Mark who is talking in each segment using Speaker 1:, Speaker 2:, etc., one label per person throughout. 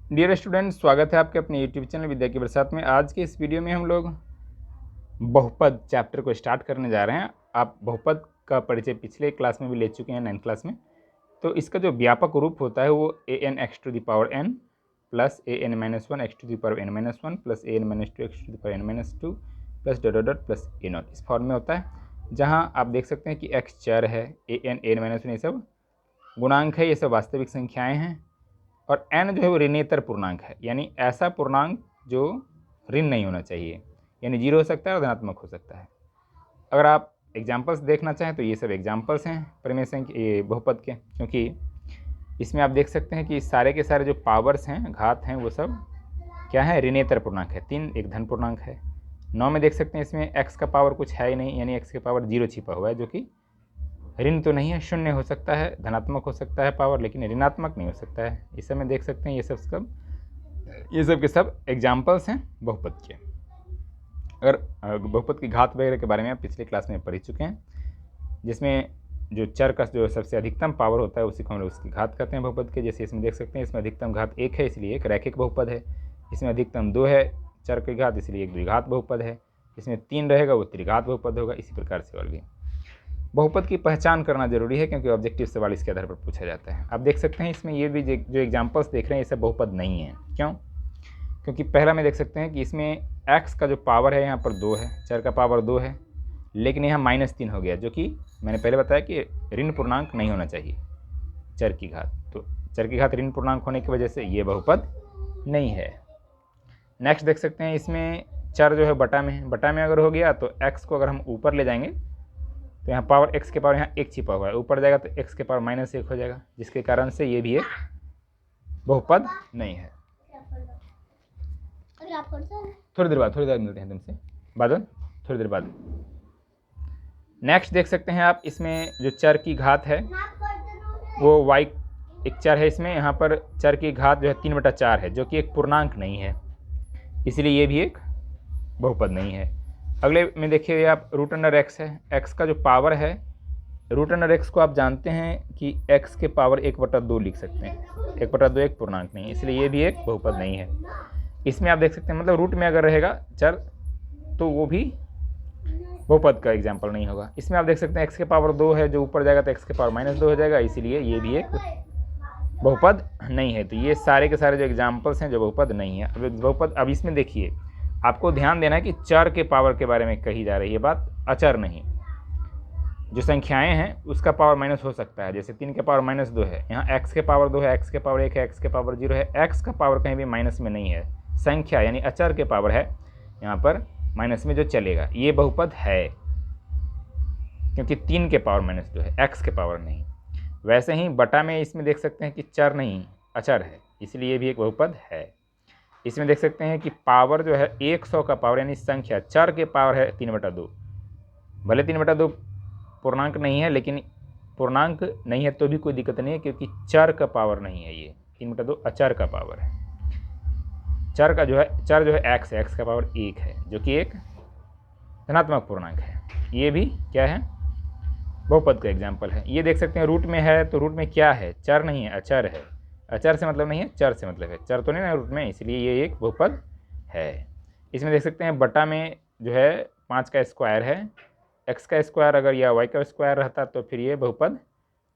Speaker 1: Dear student, स्वागत है आपके अपने यूट्यूब चैनल विद्या की बरसात में। आज के इस वीडियो में हम लोग बहुपद चैप्टर को स्टार्ट करने जा रहे हैं। आप बहुपद का परिचय पिछले क्लास में भी ले चुके हैं, 9th क्लास में। तो इसका जो व्यापक रूप होता है वो an x to the power n plus an minus 1 x to the power n minus 1 plus an minus 2 x to the power n minus 2 plus dot dot plus a naught, इस फॉर्म में होता है। जहाँ आप देख सकते हैं कि x चर है, an माइनस 1 ये सब गुणांक है, ये सब वास्तविक संख्याएँ हैं, और n जो है वो ऋणेतर पूर्णांक है, यानी ऐसा पूर्णांक जो ऋण नहीं होना चाहिए, यानी 0 हो सकता है और धनात्मक हो सकता है। अगर आप एग्जाम्पल्स देखना चाहें तो ये सब एग्जाम्पल्स हैं परिमेय संख्या ये बहुपद के, क्योंकि इसमें आप देख सकते हैं कि सारे के सारे जो पावर्स हैं, घात हैं, वो सब क्या है, ऋणेतर पूर्णांक है। 3 एक धन पूर्णांक है। 9 में देख सकते हैं इसमें x का पावर कुछ है ही नहीं, यानी x के पावर 0 छिपा हुआ है, जो कि ऋण तो नहीं है, शून्य हो सकता है, धनात्मक हो सकता है पावर, लेकिन ऋणात्मक नहीं हो सकता है। इस समय देख सकते हैं ये सब के सब एग्जाम्पल्स हैं बहुपद के। अगर बहुपद की घात वगैरह के बारे में आप पिछले क्लास में पढ़ चुके हैं, जिसमें जो चर का जो सबसे अधिकतम पावर होता है उसी को हम लोग उसकी घात कहते हैं बहुपद के। जैसे इसमें देख सकते हैं, इसमें अधिकतम घात 1 है, इसलिए एक रैखिक बहुपद है। इसमें अधिकतम 2 है चर की घात, इसलिए एक द्विघात बहुपद है। इसमें 3 रहेगा वो त्रिघात बहुपद होगा। इसी प्रकार से और भी बहुपद की पहचान करना जरूरी है, क्योंकि ऑब्जेक्टिव सवाल इसके आधार पर पूछा जाता है। आप देख सकते हैं इसमें ये भी जो एग्जाम्पल्स देख रहे हैं ये सब बहुपद नहीं है। क्यों? क्योंकि पहला में देख सकते हैं कि इसमें x का जो पावर है यहाँ पर 2 है, चर का पावर 2 है, लेकिन यहाँ -3 हो गया, जो कि मैंने पहले बताया कि ऋण पूर्णांक नहीं होना चाहिए चर की घात। तो चर की घात ऋण पूर्णांक होने की वजह से ये बहुपद नहीं है। नेक्स्ट देख सकते हैं इसमें चर जो है बटा में है। बटा में अगर हो गया तो x को अगर हम ऊपर ले जाएंगे तो यहाँ पावर x के पावर यहाँ 1 छिपा हुआ है, ऊपर जाएगा तो x के पावर -1 हो जाएगा, जिसके कारण से ये भी एक बहुपद नहीं है। थोड़ी देर बाद मिलते हैं तुमसे, बादल थोड़ी देर बाद। नेक्स्ट देख सकते हैं आप इसमें जो चर की घात है वो y एक चर है, इसमें यहाँ पर चर की घात जो है 3/4 है, जो कि एक पूर्णांक नहीं है, इसलिए ये भी एक बहुपद नहीं है। अगले में देखिए आप √x है। x का जो पावर है, √x को आप जानते हैं कि x के पावर 1/2 लिख सकते हैं। 1/2 एक पूर्णांक नहीं है, इसलिए ये भी एक बहुपद नहीं है। इसमें आप देख सकते हैं, मतलब रूट में अगर रहेगा चर तो वो भी बहुपद का एग्जाम्पल नहीं होगा। इसमें आप देख सकते हैं x के पावर 2 है, जो ऊपर जाएगा तो x के पावर -2 हो जाएगा, इसीलिए ये भी एक बहुपद नहीं है। तो ये सारे के सारे जो एग्जाम्पल्स हैं जो बहुपद नहीं है। अब बहुपद, अब इसमें देखिए आपको ध्यान देना है कि चर के पावर के बारे में कही जा रही है बात, अचर नहीं। जो संख्याएं हैं उसका पावर माइनस हो सकता है, जैसे 3 के पावर -2 है, यहाँ x के पावर 2 है, x के पावर 1 है, x के पावर 0 है, x का पावर कहीं भी माइनस में नहीं है। संख्या यानी अचर के पावर है, यहाँ पर माइनस में जो चलेगा ये बहुपद है, क्योंकि 3 के पावर -2 है, x के पावर नहीं। वैसे ही बटा में इसमें देख सकते हैं कि चर नहीं अचर है, इसलिए ये भी एक बहुपद है। इसमें देख सकते हैं कि पावर जो है 100 का पावर यानी संख्या, चर के पावर है 3/2। भले 3/2 पूर्णांक नहीं है, लेकिन पूर्णांक नहीं है तो भी कोई दिक्कत नहीं है, क्योंकि चर का पावर नहीं है, ये 3/2 अचर का पावर है। चर जो है x है, x का पावर 1 है, जो कि एक धनात्मक पूर्णांक है। ये भी क्या है, बहुपद का एग्जाम्पल है। ये देख सकते हैं रूट में है, तो रूट में क्या है, चर नहीं है, अचर है। अचर से मतलब नहीं है, चर से मतलब है, चर तो नहीं ना रूट में, इसलिए ये एक बहुपद है। इसमें देख सकते हैं बटा में जो है 5 का स्क्वायर है, x का स्क्वायर अगर या y का स्क्वायर रहता तो फिर ये बहुपद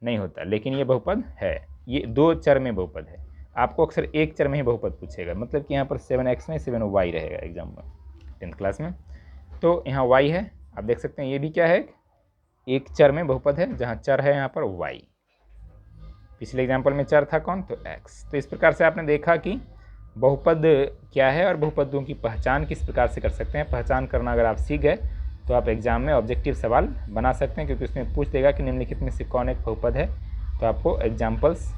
Speaker 1: नहीं होता, लेकिन ये बहुपद है। ये 2 चर में बहुपद है। आपको अक्सर एक चर में ही बहुपद पूछेगा, मतलब कि यहाँ पर 7x में 7y रहेगा एग्जाम में 10th क्लास में, तो यहाँ y है। आप देख सकते हैं ये भी क्या है, एक चर में बहुपद है, जहाँ चर है यहाँ पर y। पिछले एग्जाम्पल में चर था कौन, तो x। तो इस प्रकार से आपने देखा कि बहुपद क्या है और बहुपदों की पहचान किस प्रकार से कर सकते हैं। पहचान करना अगर आप सीख गए तो आप एग्जाम में ऑब्जेक्टिव सवाल बना सकते हैं, क्योंकि उसमें पूछ देगा कि निम्नलिखित में से कौन एक बहुपद है। तो आपको एग्जाम्पल्स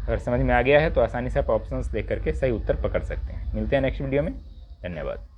Speaker 1: अगर समझ में आ गया है तो आसानी से आप ऑप्शंस देख करके सही उत्तर पकड़ सकते हैं। मिलते हैं नेक्स्ट वीडियो में, धन्यवाद।